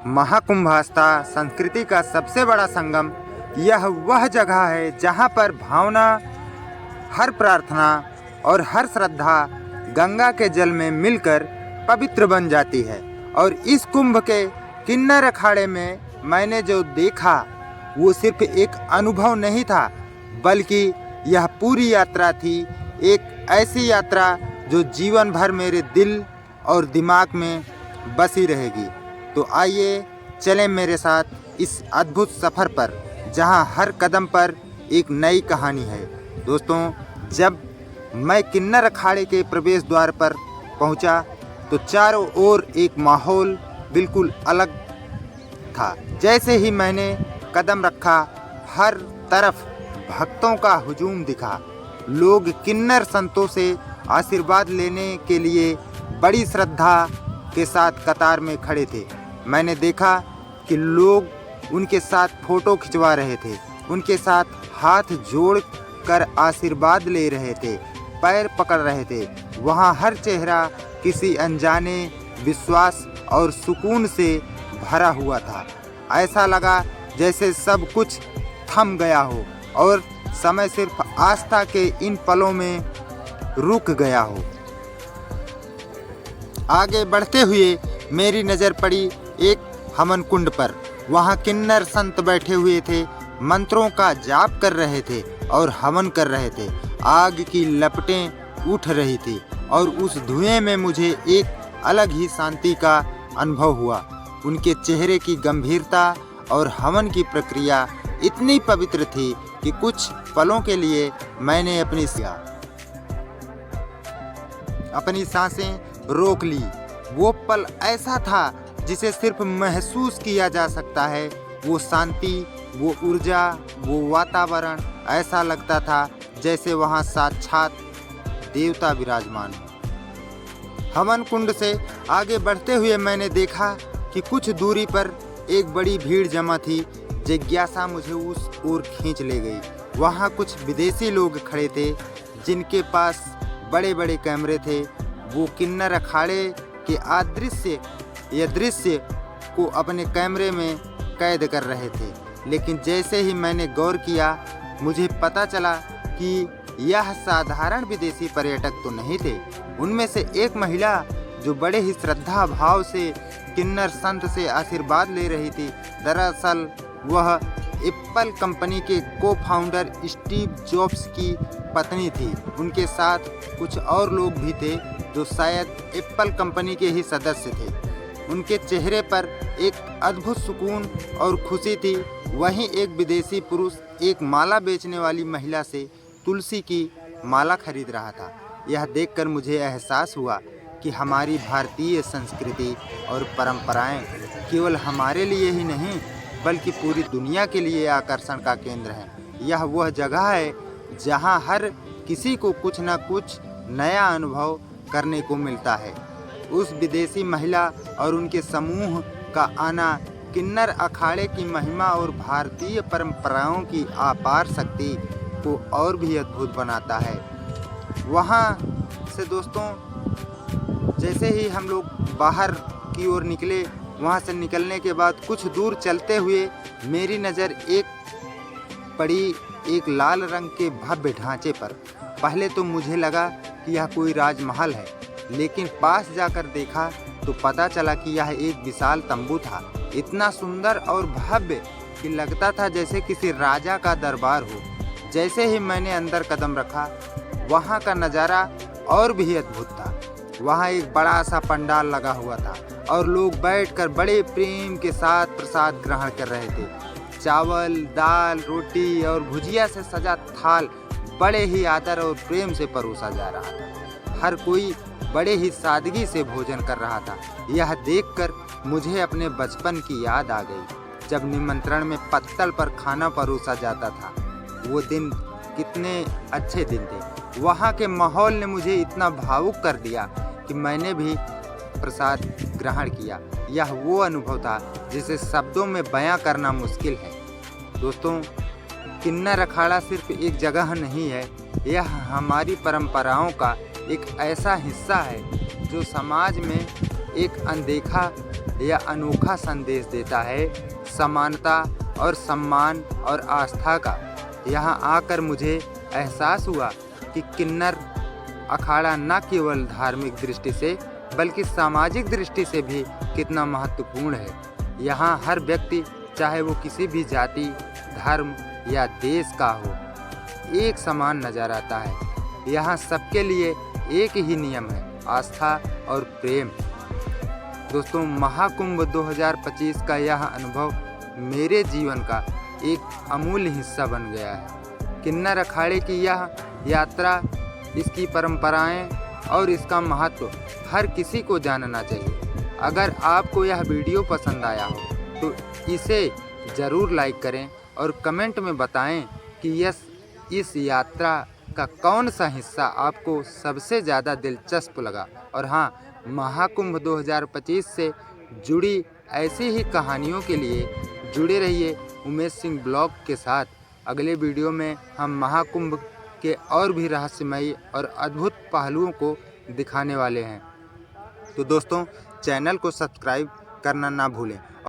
महाकुंभ आस्था संस्कृति का सबसे बड़ा संगम। यह वह जगह है जहाँ पर भावना, हर प्रार्थना और हर श्रद्धा गंगा के जल में मिलकर पवित्र बन जाती है। और इस कुंभ के किन्नर अखाड़े में मैंने जो देखा वो सिर्फ एक अनुभव नहीं था, बल्कि यह पूरी यात्रा थी, एक ऐसी यात्रा जो जीवन भर मेरे दिल और दिमाग में बसी रहेगी। तो आइए चलें मेरे साथ इस अद्भुत सफ़र पर, जहां हर कदम पर एक नई कहानी है। दोस्तों, जब मैं किन्नर अखाड़े के प्रवेश द्वार पर पहुंचा तो चारों ओर एक माहौल बिल्कुल अलग था। जैसे ही मैंने कदम रखा, हर तरफ भक्तों का हुजूम दिखा। लोग किन्नर संतों से आशीर्वाद लेने के लिए बड़ी श्रद्धा के साथ कतार में खड़े थे। मैंने देखा कि लोग उनके साथ फोटो खिंचवा रहे थे, उनके साथ हाथ जोड़ कर आशीर्वाद ले रहे थे, पैर पकड़ रहे थे। वहाँ हर चेहरा किसी अनजाने विश्वास और सुकून से भरा हुआ था। ऐसा लगा जैसे सब कुछ थम गया हो और समय सिर्फ आस्था के इन पलों में रुक गया हो। आगे बढ़ते हुए मेरी नज़र पड़ी एक हवन कुंड पर। वहाँ किन्नर संत बैठे हुए थे, मंत्रों का जाप कर रहे थे और हवन कर रहे थे। आग की लपटें उठ रही थी और उस धुएं में मुझे एक अलग ही शांति का अनुभव हुआ। उनके चेहरे की गंभीरता और हवन की प्रक्रिया इतनी पवित्र थी कि कुछ पलों के लिए मैंने अपनी सांसें रोक ली। वो पल ऐसा था जिसे सिर्फ महसूस किया जा सकता है। वो शांति, वो ऊर्जा, वो वातावरण, ऐसा लगता था जैसे वहाँ साक्षात देवता विराजमान हो। हवन कुंड से आगे बढ़ते हुए मैंने देखा कि कुछ दूरी पर एक बड़ी भीड़ जमा थी। जिज्ञासा मुझे उस ओर खींच ले गई। वहाँ कुछ विदेशी लोग खड़े थे जिनके पास बड़े बड़े कैमरे थे। वो किन्नर अखाड़े के दृश्य को अपने कैमरे में कैद कर रहे थे। लेकिन जैसे ही मैंने गौर किया, मुझे पता चला कि यह साधारण विदेशी पर्यटक तो नहीं थे। उनमें से एक महिला जो बड़े ही श्रद्धा भाव से किन्नर संत से आशीर्वाद ले रही थी, दरअसल वह एप्पल कंपनी के को-फाउंडर स्टीव जॉब्स की पत्नी थी। उनके साथ कुछ और लोग भी थे जो शायद एप्पल कंपनी के ही सदस्य थे। उनके चेहरे पर एक अद्भुत सुकून और खुशी थी। वहीं एक विदेशी पुरुष एक माला बेचने वाली महिला से तुलसी की माला खरीद रहा था। यह देखकर मुझे एहसास हुआ कि हमारी भारतीय संस्कृति और परंपराएं केवल हमारे लिए ही नहीं, बल्कि पूरी दुनिया के लिए आकर्षण का केंद्र है। यह वह जगह है जहां हर किसी को कुछ न कुछ नया अनुभव करने को मिलता है। उस विदेशी महिला और उनके समूह का आना किन्नर अखाड़े की महिमा और भारतीय परंपराओं की अपार शक्ति को और भी अद्भुत बनाता है। वहाँ से दोस्तों, जैसे ही हम लोग बाहर की ओर निकले, वहाँ से निकलने के बाद कुछ दूर चलते हुए मेरी नज़र पड़ी एक लाल रंग के भव्य ढांचे पर। पहले तो मुझे लगा कि यह कोई राजमहल है, लेकिन पास जाकर देखा तो पता चला कि यह एक विशाल तंबू था। इतना सुंदर और भव्य कि लगता था जैसे किसी राजा का दरबार हो। जैसे ही मैंने अंदर कदम रखा, वहाँ का नज़ारा और भी अद्भुत था। वहाँ एक बड़ा सा पंडाल लगा हुआ था और लोग बैठकर बड़े प्रेम के साथ प्रसाद ग्रहण कर रहे थे। चावल, दाल, रोटी और भुजिया से सजा थाल बड़े ही आदर और प्रेम से परोसा जा रहा था। हर कोई बड़े ही सादगी से भोजन कर रहा था। यह देखकर मुझे अपने बचपन की याद आ गई, जब निमंत्रण में पत्तल पर खाना परोसा जाता था। वो दिन कितने अच्छे दिन थे। वहाँ के माहौल ने मुझे इतना भावुक कर दिया कि मैंने भी प्रसाद ग्रहण किया। यह वो अनुभव था जिसे शब्दों में बयां करना मुश्किल है। दोस्तों, किन्नर अखाड़ा सिर्फ एक जगह नहीं है, यह हमारी परंपराओं का एक ऐसा हिस्सा है जो समाज में एक अनदेखा यह अनोखा संदेश देता है समानता और सम्मान और आस्था का। यहाँ आकर मुझे एहसास हुआ कि किन्नर अखाड़ा न केवल धार्मिक दृष्टि से बल्कि सामाजिक दृष्टि से भी कितना महत्वपूर्ण है। यहाँ हर व्यक्ति, चाहे वो किसी भी जाति, धर्म या देश का हो, एक समान नजर आता है। यहाँ सबके लिए एक ही नियम है, आस्था और प्रेम। दोस्तों, महाकुंभ 2025 का यह अनुभव मेरे जीवन का एक अमूल्य हिस्सा बन गया है। किन्नर अखाड़े की यह यात्रा, इसकी परंपराएं और इसका महत्व हर किसी को जानना चाहिए। अगर आपको यह वीडियो पसंद आया हो तो इसे ज़रूर लाइक करें और कमेंट में बताएं कि इस यात्रा का कौन सा हिस्सा आपको सबसे ज़्यादा दिलचस्प लगा। और हाँ, महाकुंभ 2025 से जुड़ी ऐसी ही कहानियों के लिए जुड़े रहिए उमेश सिंह ब्लॉग के साथ। अगले वीडियो में हम महाकुंभ के और भी रहस्यमयी और अद्भुत पहलुओं को दिखाने वाले हैं। तो दोस्तों, चैनल को सब्सक्राइब करना ना भूलें